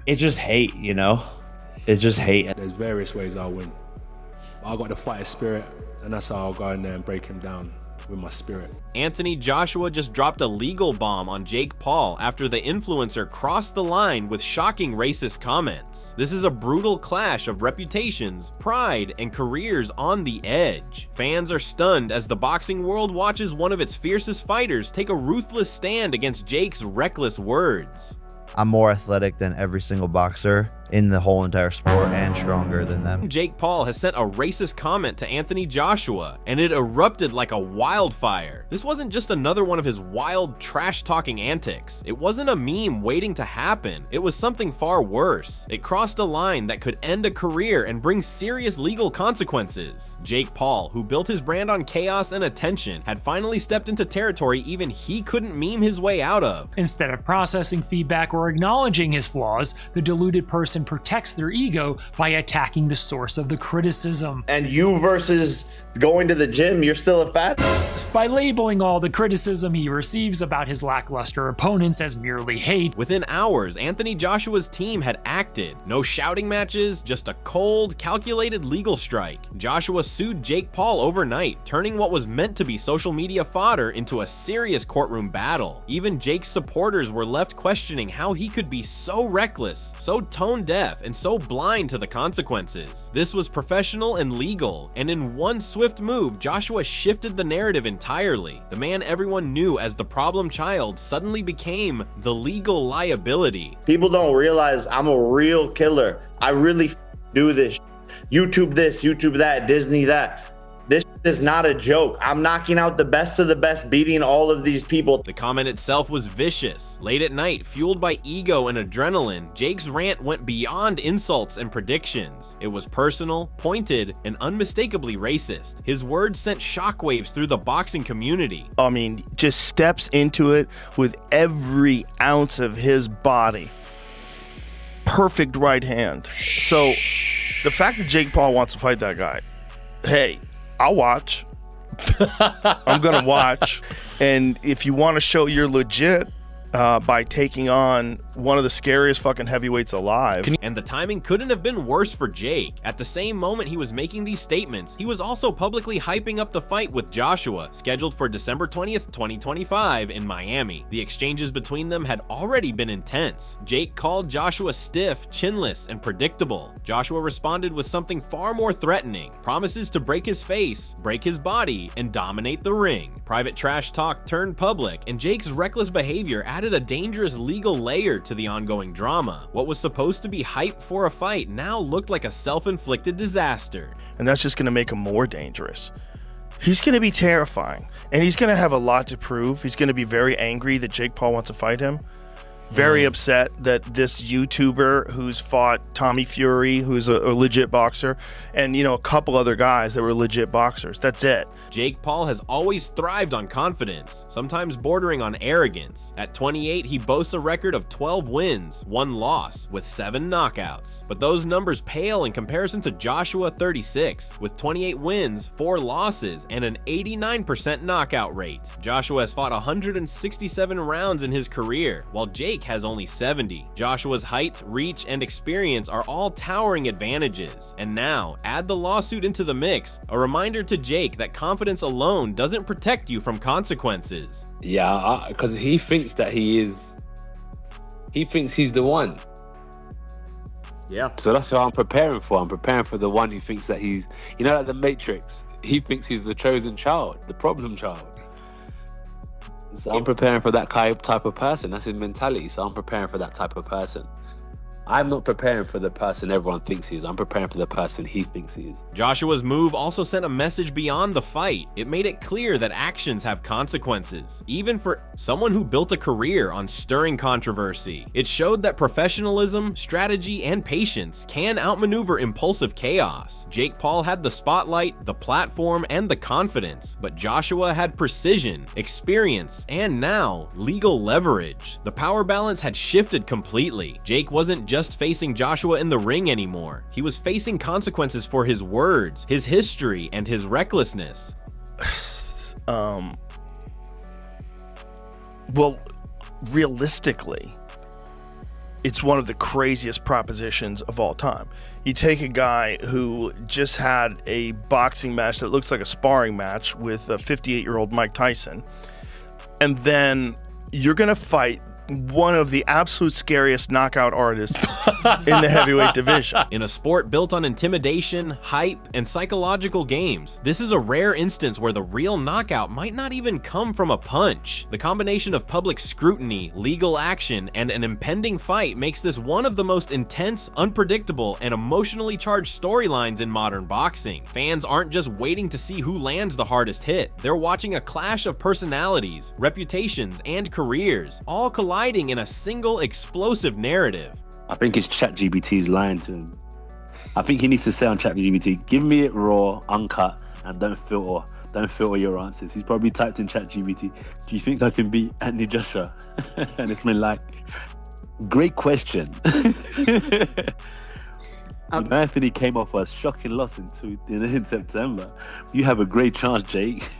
It's just hate, you know? It's just hate. There's various ways I'll win. I got the fighter spirit, and that's how I'll go in there and break him down with my spirit. Anthony Joshua just dropped a legal bomb on Jake Paul after the influencer crossed the line with shocking racist comments. This is a brutal clash of reputations, pride, and careers on the edge. Fans are stunned as the boxing world watches one of its fiercest fighters take a ruthless stand against Jake's reckless words. I'm more athletic than every single boxer in the whole entire sport and stronger than them. Jake Paul has sent a racist comment to Anthony Joshua, and it erupted like a wildfire. This wasn't just another one of his wild, trash-talking antics. It wasn't a meme waiting to happen. It was something far worse. It crossed a line that could end a career and bring serious legal consequences. Jake Paul, who built his brand on chaos and attention, had finally stepped into territory even he couldn't meme his way out of. Instead of processing feedback or acknowledging his flaws, the deluded person protects their ego by attacking the source of the criticism. And you versus going to the gym, you're still a fat. By labeling all the criticism he receives about his lackluster opponents as merely hate. Within hours, Anthony Joshua's team had acted. No shouting matches, just a cold, calculated legal strike. Joshua sued Jake Paul overnight, turning what was meant to be social media fodder into a serious courtroom battle. Even Jake's supporters were left questioning how he could be so reckless, so tone deaf, and so blind to the consequences. This was professional and legal, and in one swift move, Joshua shifted the narrative entirely. The man everyone knew as the problem child suddenly became the legal liability. People don't realize I'm a real killer. I really do this. YouTube this, YouTube that, Disney that. This is not a joke. I'm knocking out the best of the best, beating all of these people. The comment itself was vicious. Late at night, fueled by ego and adrenaline, Jake's rant went beyond insults and predictions. It was personal, pointed, and unmistakably racist. His words sent shockwaves through the boxing community. I mean, just steps into it with every ounce of his body. Perfect right hand. So the fact that Jake Paul wants to fight that guy, hey, I'll watch. I'm gonna watch. And if you want to show you're legit by taking on one of the scariest fucking heavyweights alive. And the timing couldn't have been worse for Jake. At the same moment he was making these statements, he was also publicly hyping up the fight with Joshua, scheduled for December 20th, 2025 in Miami. The exchanges between them had already been intense. Jake called Joshua stiff, chinless, and predictable. Joshua responded with something far more threatening, promises to break his face, break his body, and dominate the ring. Private trash talk turned public, and Jake's reckless behavior added a dangerous legal layer to the ongoing drama. What was supposed to be hype for a fight now looked like a self-inflicted disaster. And that's just going to make him more dangerous. He's going to be terrifying, and he's going to have a lot to prove. He's going to be very angry that Jake Paul wants to fight him. Very upset that this YouTuber who's fought Tommy Fury, who's a legit boxer, and, you know, a couple other guys that were legit boxers. That's it. Jake Paul has always thrived on confidence, sometimes bordering on arrogance. At 28, he boasts a record of 12 wins, 1 loss, with 7 knockouts. But those numbers pale in comparison to Joshua 36, with 28 wins, 4 losses, and an 89% knockout rate. Joshua has fought 167 rounds in his career, while Jake has only 70. Joshua's height, reach, and experience are all towering advantages. And now, add the lawsuit into the mix, a reminder to Jake that confidence alone doesn't protect you from consequences. Yeah, because he thinks that he thinks he's the one. Yeah. So that's what I'm preparing for. I'm preparing for the one who thinks that he's, you know, like the Matrix. He thinks he's the chosen child, the problem child. So I'm preparing for that type of person. That's his mentality. So I'm preparing for that type of person. I'm not preparing for the person everyone thinks he is. I'm preparing for the person he thinks he is. Joshua's move also sent a message beyond the fight. It made it clear that actions have consequences, even for someone who built a career on stirring controversy. It showed that professionalism, strategy, and patience can outmaneuver impulsive chaos. Jake Paul had the spotlight, the platform, and the confidence, but Joshua had precision, experience, and now legal leverage. The power balance had shifted completely. Jake wasn't just facing Joshua in the ring anymore. He was facing consequences for his words, his history, and his recklessness. Well, realistically, it's one of the craziest propositions of all time. You take a guy who just had a boxing match that looks like a sparring match with a 58-year-old Mike Tyson, and then you're going to fight one of the absolute scariest knockout artists in the heavyweight division. In a sport built on intimidation, hype, and psychological games, this is a rare instance where the real knockout might not even come from a punch. The combination of public scrutiny, legal action, and an impending fight makes this one of the most intense, unpredictable, and emotionally charged storylines in modern boxing. Fans aren't just waiting to see who lands the hardest hit. They're watching a clash of personalities, reputations, and careers, all colliding in a single explosive narrative. I think it's ChatGPT's lying to him. I think he needs to say on ChatGPT, give me it raw, uncut, and don't filter your answers. He's probably typed in ChatGPT, do you think I can beat Anthony Joshua? And it's been like, great question. Anthony came off a shocking loss in September. You have a great chance, Jake.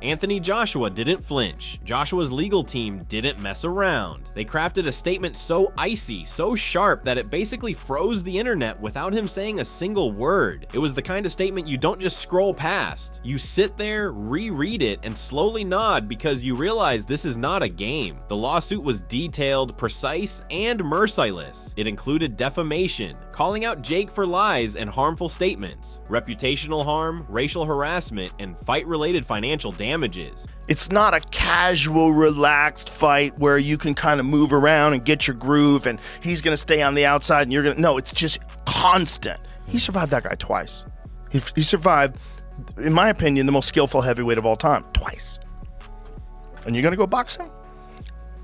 Anthony Joshua didn't flinch. Joshua's legal team didn't mess around. They crafted a statement so icy, so sharp that it basically froze the internet without him saying a single word. It was the kind of statement you don't just scroll past. You sit there, reread it, and slowly nod because you realize this is not a game. The lawsuit was detailed, precise, and merciless. It included defamation, calling out Jake for lies and harmful statements, reputational harm, racial harassment, and fight-related financial damages. It's not a casual, relaxed fight where you can kind of move around and get your groove and he's going to stay on the outside and you're going to... No, it's just constant. He survived that guy twice. He survived, in my opinion, the most skillful heavyweight of all time. Twice. And you're going to go box him?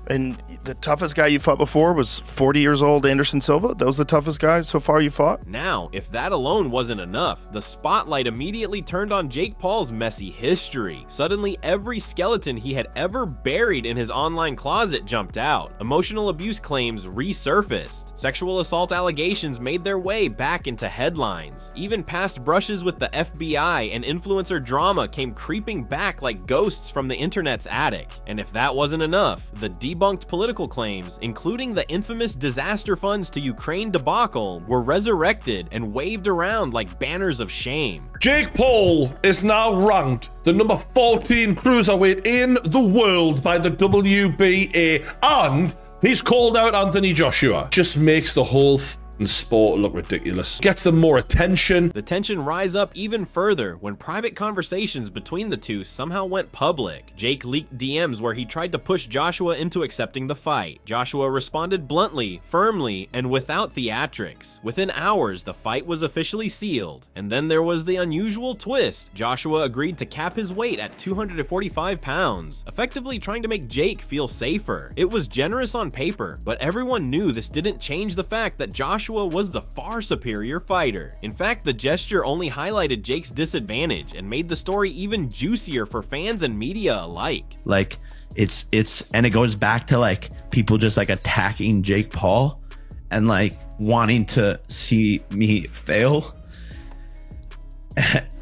And the toughest guy you fought before was 40 years old Anderson Silva? That was the toughest guy so far you fought? Now, if that alone wasn't enough, the spotlight immediately turned on Jake Paul's messy history. Suddenly, every skeleton he had ever buried in his online closet jumped out. Emotional abuse claims resurfaced. Sexual assault allegations made their way back into headlines. Even past brushes with the FBI and influencer drama came creeping back like ghosts from the internet's attic. And if that wasn't enough, the debunked political claims, including the infamous disaster funds to Ukraine debacle, were resurrected and waved around like banners of shame. Jake Paul is now ranked the number 14 cruiserweight in the world by the WBA, and he's called out Anthony Joshua. Just makes the whole sport look ridiculous. Gets them more attention. The tension rise up even further when private conversations between the two somehow went public. Jake leaked DMs where he tried to push Joshua into accepting the fight. Joshua responded bluntly, firmly, and without theatrics. Within hours, the fight was officially sealed. And then there was the unusual twist. Joshua agreed to cap his weight at 245 pounds, effectively trying to make Jake feel safer. It was generous on paper, but everyone knew this didn't change the fact that Joshua was the far superior fighter. In fact, the gesture only highlighted Jake's disadvantage and made the story even juicier for fans and media alike. Like, it's and it goes back to like people just like attacking Jake Paul and like wanting to see me fail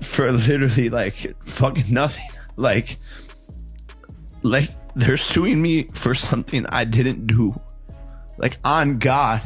for literally like fucking nothing. Like they're suing me for something I didn't do. Like, on God.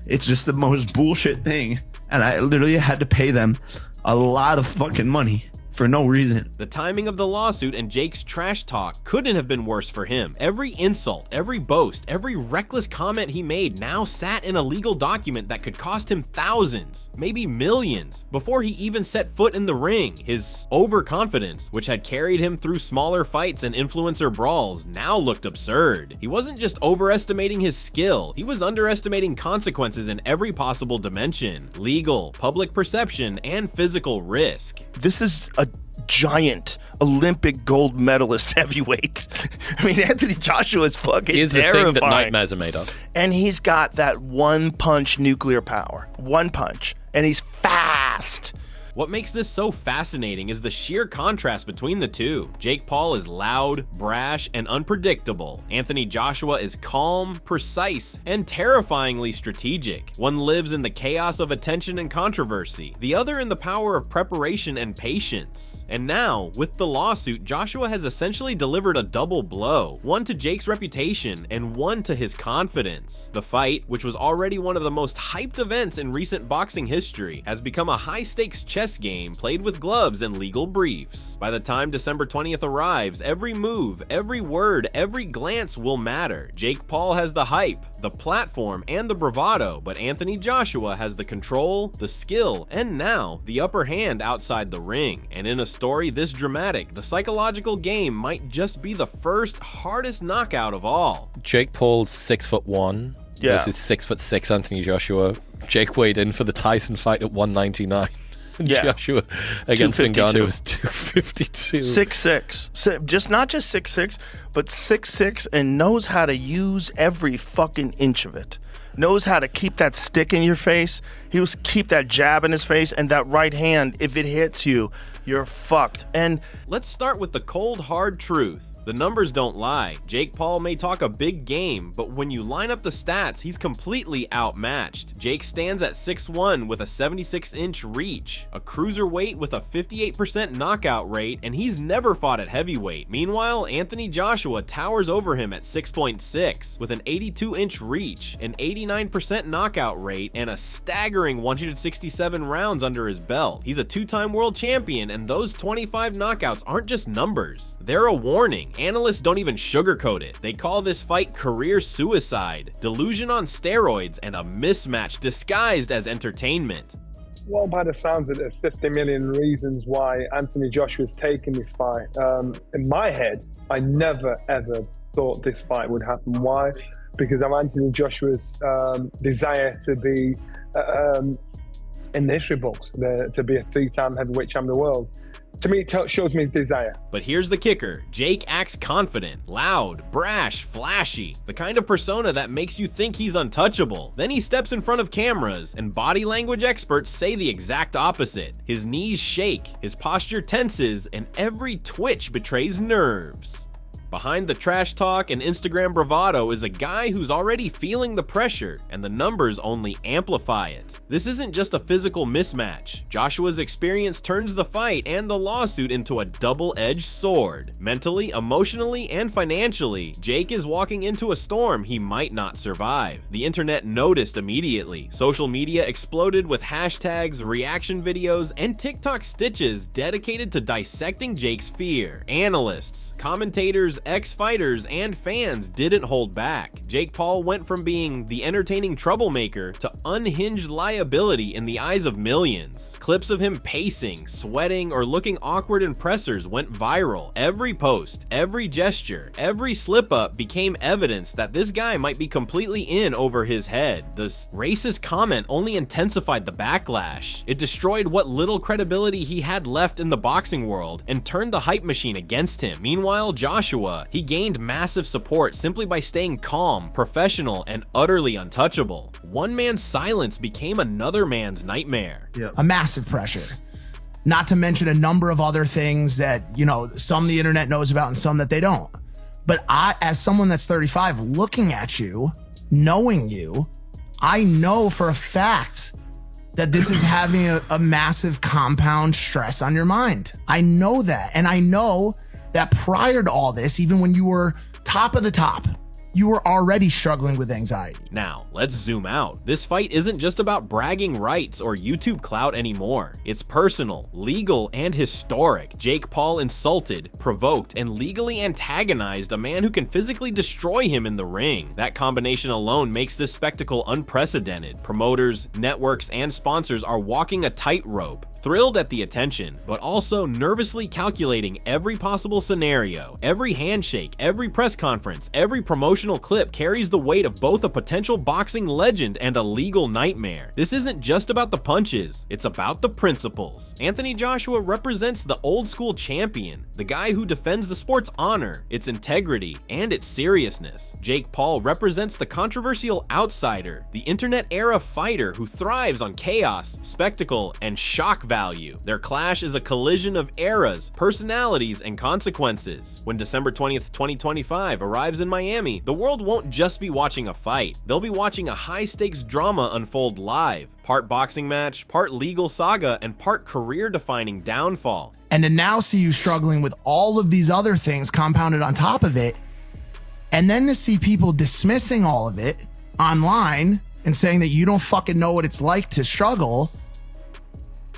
It's just the most bullshit thing. And I literally had to pay them a lot of fucking money for no reason. The timing of the lawsuit and Jake's trash talk couldn't have been worse for him. Every insult, every boast, every reckless comment he made now sat in a legal document that could cost him thousands, maybe millions, before he even set foot in the ring. His overconfidence, which had carried him through smaller fights and influencer brawls, now looked absurd. He wasn't just overestimating his skill, he was underestimating consequences in every possible dimension: legal, public perception, and physical risk. This is a giant Olympic gold medalist heavyweight. I mean, Anthony Joshua is fucking Here's the terrifying. thing that nightmares are made of. And he's got that one punch nuclear power. One punch. And he's fast. What makes this so fascinating is the sheer contrast between the two. Jake Paul is loud, brash, and unpredictable. Anthony Joshua is calm, precise, and terrifyingly strategic. One lives in the chaos of attention and controversy, the other in the power of preparation and patience. And now, with the lawsuit, Joshua has essentially delivered a double blow, one to Jake's reputation and one to his confidence. The fight, which was already one of the most hyped events in recent boxing history, has become a high-stakes chess game played with gloves and legal briefs. By the time December 20th arrives, every move, every word, every glance will matter. Jake Paul has the hype, the platform, and the bravado, but Anthony Joshua has the control, the skill, and now the upper hand outside the ring. And in a story this dramatic, the psychological game might just be the first, hardest knockout of all. Jake Paul's 6'1" versus 6'6" Anthony Joshua. Jake weighed in for the Tyson fight at 199. Joshua against Ngannou was 252. 6'6". Just not just 6'6", but 6'6", and knows how to use every fucking inch of it. Knows how to keep that stick in your face. He was keep that jab in his face, and that right hand, if it hits you, you're fucked. And let's start with the cold, hard truth. The numbers don't lie. Jake Paul may talk a big game, but when you line up the stats, he's completely outmatched. Jake stands at 6'1" with a 76-inch reach, a cruiserweight with a 58% knockout rate, and he's never fought at heavyweight. Meanwhile, Anthony Joshua towers over him at 6.6 with an 82-inch reach, an 89% knockout rate, and a staggering 167 rounds under his belt. He's a two-time world champion, and those 25 knockouts aren't just numbers. They're a warning. Analysts don't even sugarcoat it. They call this fight career suicide, delusion on steroids, and a mismatch disguised as entertainment. Well, by the sounds of it, there's 50 million reasons why Anthony Joshua's taking this fight. In my head, I never ever thought this fight would happen. Why? Because of Anthony Joshua's desire to be in the history books, to be a three-time heavyweight champion of the world. To me, it shows me his desire. But here's the kicker. Jake acts confident, loud, brash, flashy, the kind of persona that makes you think he's untouchable. Then he steps in front of cameras, and body language experts say the exact opposite. His knees shake, his posture tenses, and every twitch betrays nerves. Behind the trash talk and Instagram bravado is a guy who's already feeling the pressure, and the numbers only amplify it. This isn't just a physical mismatch. Joshua's experience turns the fight and the lawsuit into a double-edged sword. Mentally, emotionally, and financially, Jake is walking into a storm he might not survive. The internet noticed immediately. Social media exploded with hashtags, reaction videos, and TikTok stitches dedicated to dissecting Jake's fear. Analysts, commentators, ex-fighters, and fans didn't hold back. Jake Paul went from being the entertaining troublemaker to unhinged liability in the eyes of millions. Clips of him pacing, sweating, or looking awkward in pressers went viral. Every post, every gesture, every slip-up became evidence that this guy might be completely in over his head. This racist comment only intensified the backlash. It destroyed what little credibility he had left in the boxing world and turned the hype machine against him. Meanwhile, Joshua, he gained massive support simply by staying calm, professional, and utterly untouchable. One man's silence became another man's nightmare. A massive pressure. Not to mention a number of other things that, some the internet knows about and some that they don't. But I, as someone that's 35, looking at you, knowing you, I know for a fact that this is having a massive compound stress on your mind. I know that. And I know that prior to all this, even when you were top of the top, you were already struggling with anxiety. Now, let's zoom out. This fight isn't just about bragging rights or YouTube clout anymore. It's personal, legal, and historic. Jake Paul insulted, provoked, and legally antagonized a man who can physically destroy him in the ring. That combination alone makes this spectacle unprecedented. Promoters, networks, and sponsors are walking a tightrope, thrilled at the attention, but also nervously calculating every possible scenario. Every handshake, every press conference, every promotional clip carries the weight of both a potential boxing legend and a legal nightmare. This isn't just about the punches, it's about the principles. Anthony Joshua represents the old school champion, the guy who defends the sport's honor, its integrity, and its seriousness. Jake Paul represents the controversial outsider, the internet era fighter who thrives on chaos, spectacle, and shock value. Their clash is a collision of eras, personalities, and consequences. When December 20th, 2025 arrives in Miami, the world won't just be watching a fight. They'll be watching a high-stakes drama unfold live. Part boxing match, part legal saga, and part career-defining downfall. And to now see you struggling with all of these other things compounded on top of it, and then to see people dismissing all of it online and saying that you don't fucking know what it's like to struggle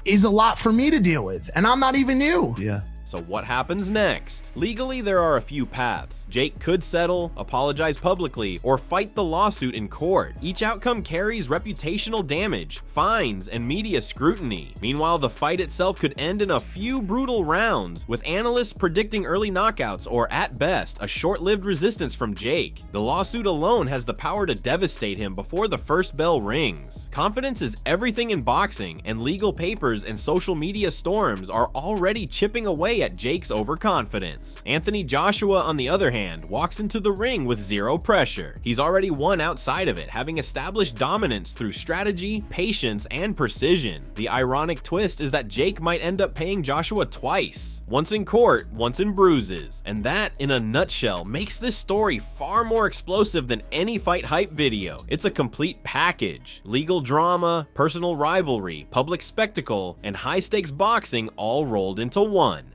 is a lot for me to deal with. And I'm not even you. Yeah. So what happens next? Legally, there are a few paths. Jake could settle, apologize publicly, or fight the lawsuit in court. Each outcome carries reputational damage, fines, and media scrutiny. Meanwhile, the fight itself could end in a few brutal rounds, with analysts predicting early knockouts or, at best, a short-lived resistance from Jake. The lawsuit alone has the power to devastate him before the first bell rings. Confidence is everything in boxing, and legal papers and social media storms are already chipping away at Jake's overconfidence. Anthony Joshua, on the other hand, walks into the ring with zero pressure. He's already won outside of it, having established dominance through strategy, patience, and precision. The ironic twist is that Jake might end up paying Joshua twice. Once in court, once in bruises. And that, in a nutshell, makes this story far more explosive than any fight hype video. It's a complete package. Legal drama, personal rivalry, public spectacle, and high-stakes boxing all rolled into one.